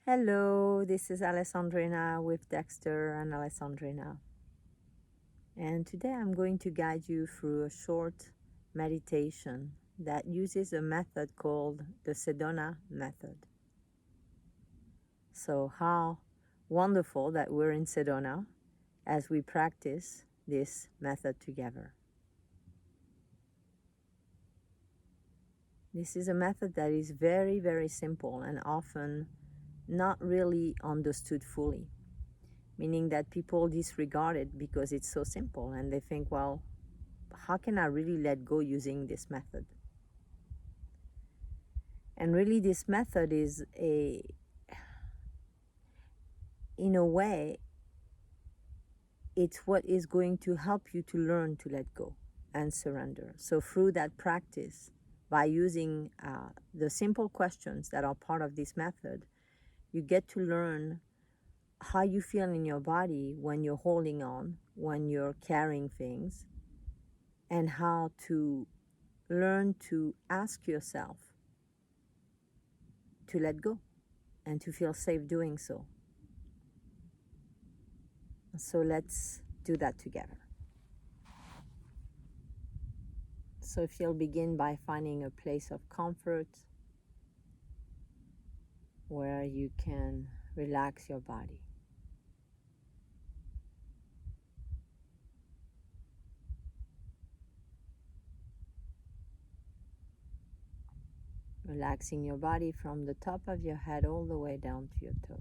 Hello, this is Alessandrina with Dexter and Alessandrina. And today I'm going to guide you through a short meditation that uses a method called the Sedona Method. So, how wonderful that we're in Sedona as we practice this method together. This is a method that is very, very simple and often not really understood fully. Meaning that people disregard it because it's so simple and they think, well, how can I really let go using this method? And really, this method is in a way, it's what is going to help you to learn to let go and surrender. So through that practice, by using the simple questions that are part of this method, you get to learn how you feel in your body when you're holding on, when you're carrying things, and how to learn to ask yourself to let go and to feel safe doing so. So let's do that together. So if you'll begin by finding a place of comfort where you can relax your body. Relaxing your body from the top of your head all the way down to your toes.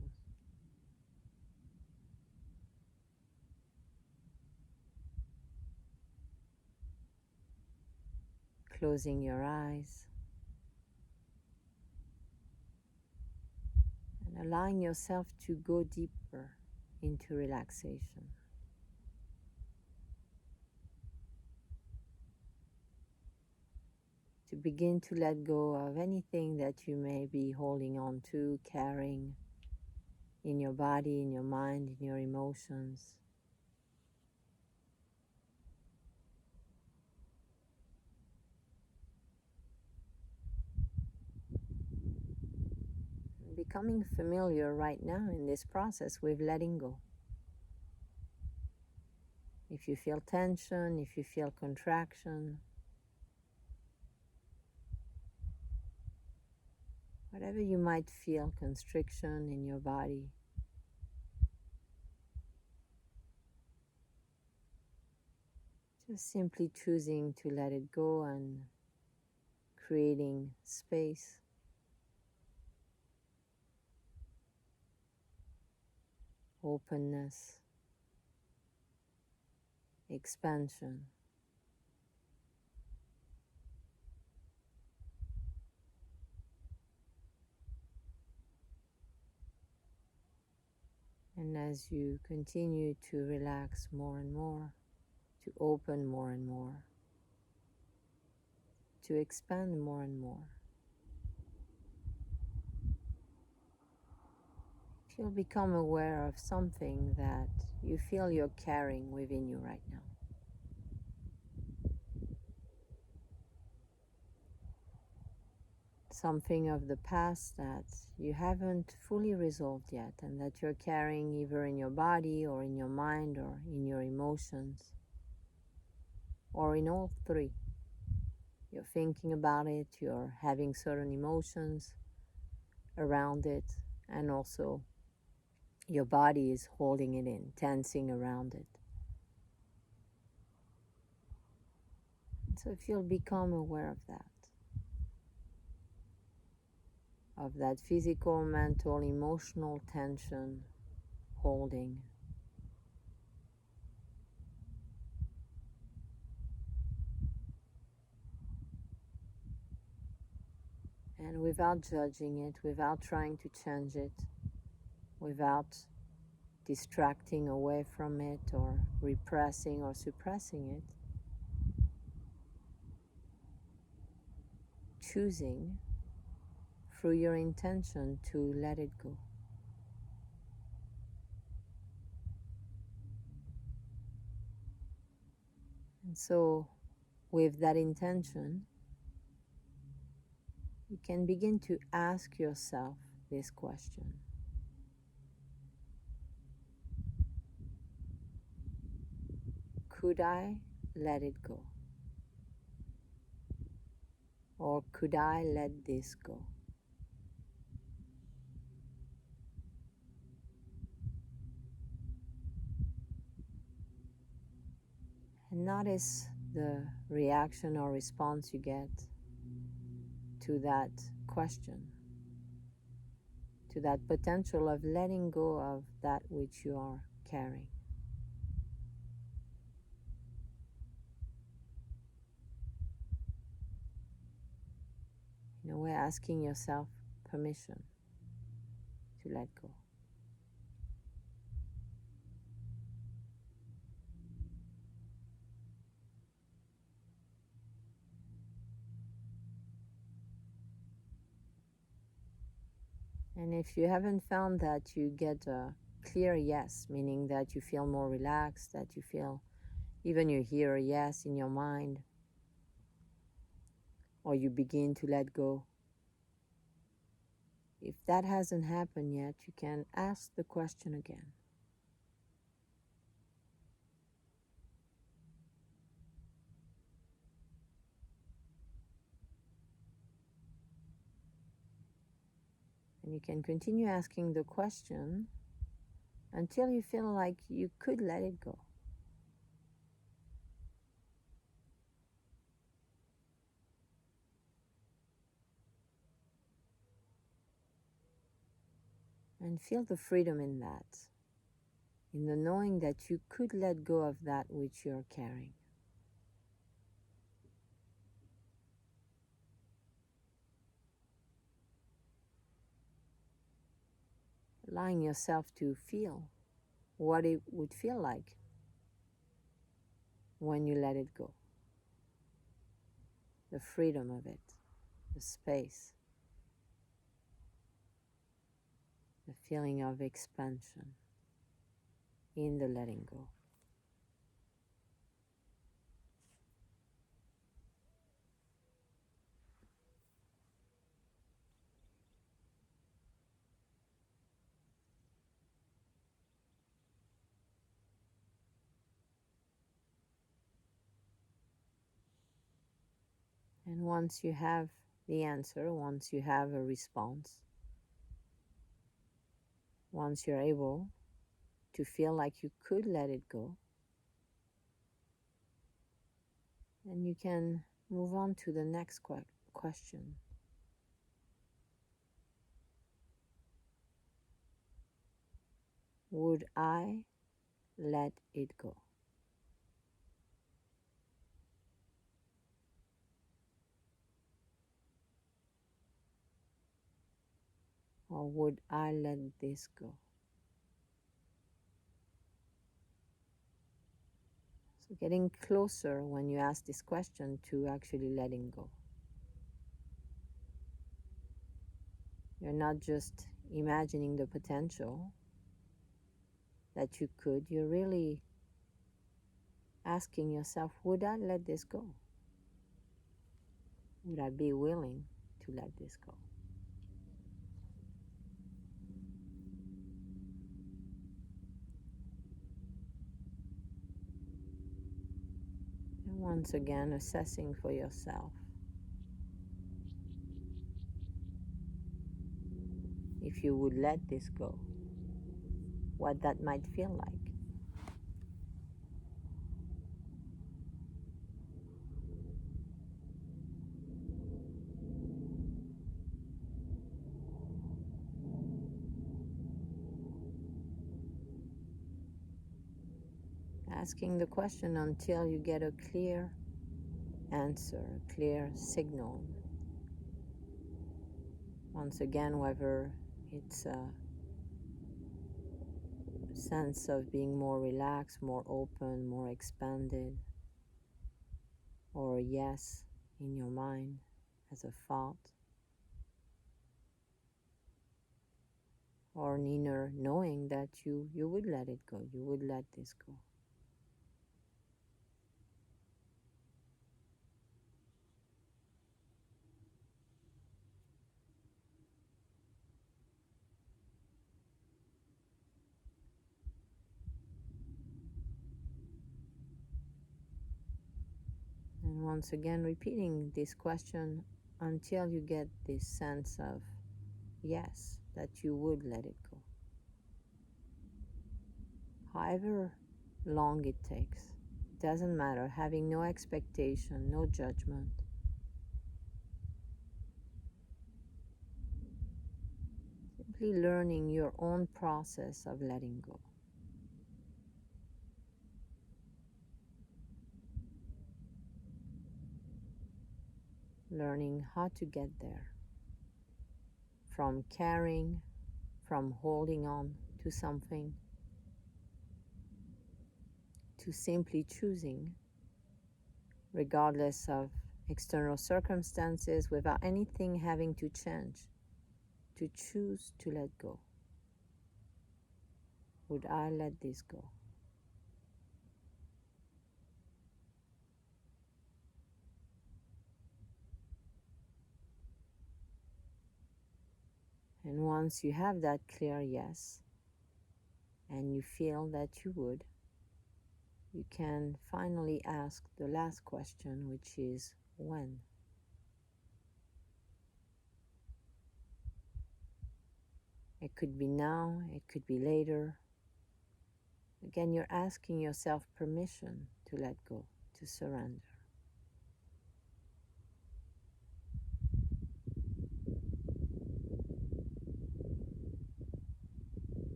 Closing your eyes and allowing yourself to go deeper into relaxation. To begin to let go of anything that you may be holding on to, carrying in your body, in your mind, in your emotions. Becoming familiar right now in this process with letting go. If you feel tension, if you feel contraction, whatever you might feel, constriction in your body, just simply choosing to let it go and creating space, openness, expansion. And as you continue to relax more and more, to open more and more, to expand more and more, you'll become aware of something that you feel you're carrying within you right now. Something of the past that you haven't fully resolved yet and that you're carrying either in your body or in your mind or in your emotions or in all three. You're thinking about it, you're having certain emotions around it, and also your body is holding it in, tensing around it. So if you'll become aware of that physical, mental, emotional tension holding, and without judging it, without trying to change it, without distracting away from it or repressing or suppressing it, choosing through your intention to let it go. And so, with that intention, you can begin to ask yourself this question. could I let it go? Or could I let this go? And notice the reaction or response you get to that question, to that potential of letting go of that which you are carrying. In a way, asking yourself permission to let go. And if you haven't found that you get a clear yes, meaning that you feel more relaxed, that you feel even you hear a yes in your mind, or you begin to let go, if that hasn't happened yet, you can ask the question again. And you can continue asking the question until you feel like you could let it go. And feel the freedom in that, in the knowing that you could let go of that which you're carrying. Allowing yourself to feel what it would feel like when you let it go. The freedom of it, the space, the feeling of expansion in the letting go. And once you have the answer, once you have a response, once you're able to feel like you could let it go, then you can move on to the next question. Would I let it go? Or would I let this go? So getting closer when you ask this question to actually letting go. You're not just imagining the potential that you could, you're really asking yourself, would I let this go? Would I be willing to let this go? And once again, assessing for yourself if you would let this go, what that might feel like. Asking the question until you get a clear answer, a clear signal. Once again, whether it's a sense of being more relaxed, more open, more expanded, or a yes in your mind as a thought, or an inner knowing that you would let it go, you would let this go. once again, repeating this question until you get this sense of yes, that you would let it go. However long it takes, doesn't matter, having no expectation, no judgment. Simply learning your own process of letting go. Learning how to get there. From caring, from holding on to something, to simply choosing, regardless of external circumstances, without anything having to change, to choose to let go. Would I let this go? And once you have that clear yes, and you feel that you would, you can finally ask the last question, which is when. It could be now, it could be later. Again, you're asking yourself permission to let go, to surrender.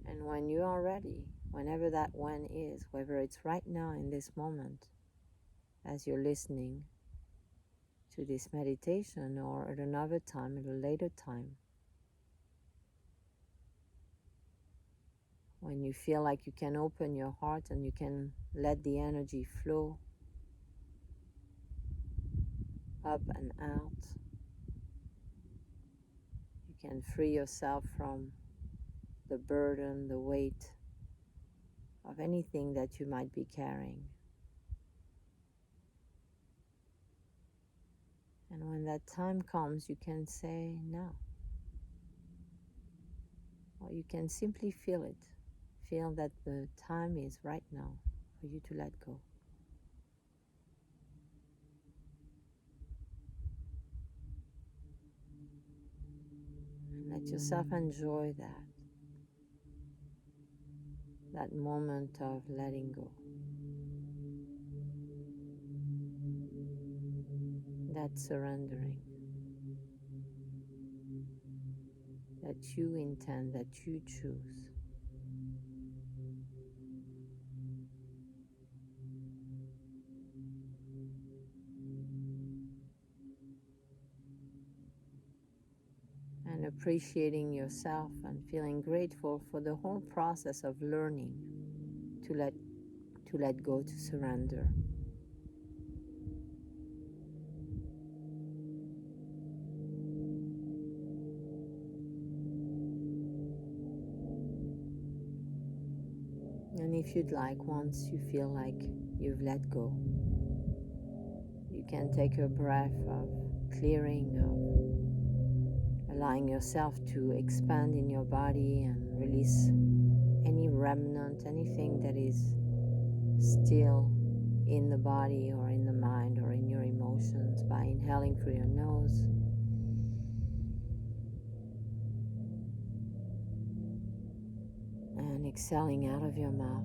And when you are ready, whenever that when is, whether it's right now in this moment, as you're listening to this meditation, or at another time, at a later time, when you feel like you can open your heart and you can let the energy flow up and out, you can free yourself from the burden, the weight of anything that you might be carrying. And when that time comes, you can say no. Or you can simply feel it. Feel that the time is right now for you to let go. And let yourself enjoy that moment of letting go. That surrendering. That you intend, that you choose. And appreciating yourself and feeling grateful for the whole process of learning to let go, to surrender. And if you'd like, once you feel like you've let go, you can take a breath of clearing, of allowing yourself to expand in your body and release any remnant, anything that is still in the body or in the mind or in your emotions, by inhaling through your nose and exhaling out of your mouth.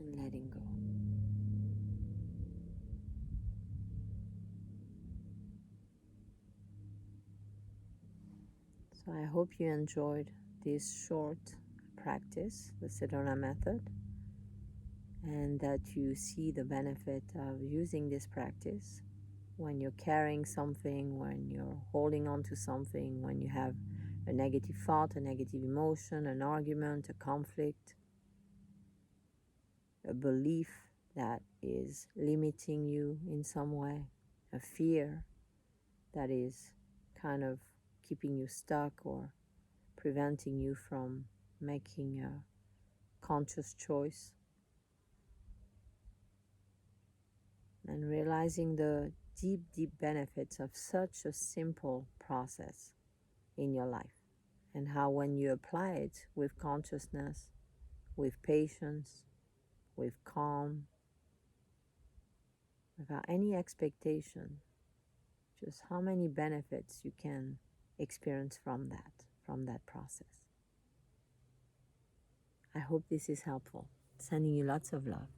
And letting go. So I hope you enjoyed this short practice, the Sedona Method, and that you see the benefit of using this practice when you're carrying something, when you're holding on to something, when you have a negative thought, a negative emotion, an argument, a conflict, a belief that is limiting you in some way, a fear that is kind of keeping you stuck or preventing you from making a conscious choice. And realizing the deep, deep benefits of such a simple process in your life, and how when you apply it with consciousness, with patience, with calm, without any expectation, just how many benefits you can experience from that process. I hope this is helpful. Sending you lots of love.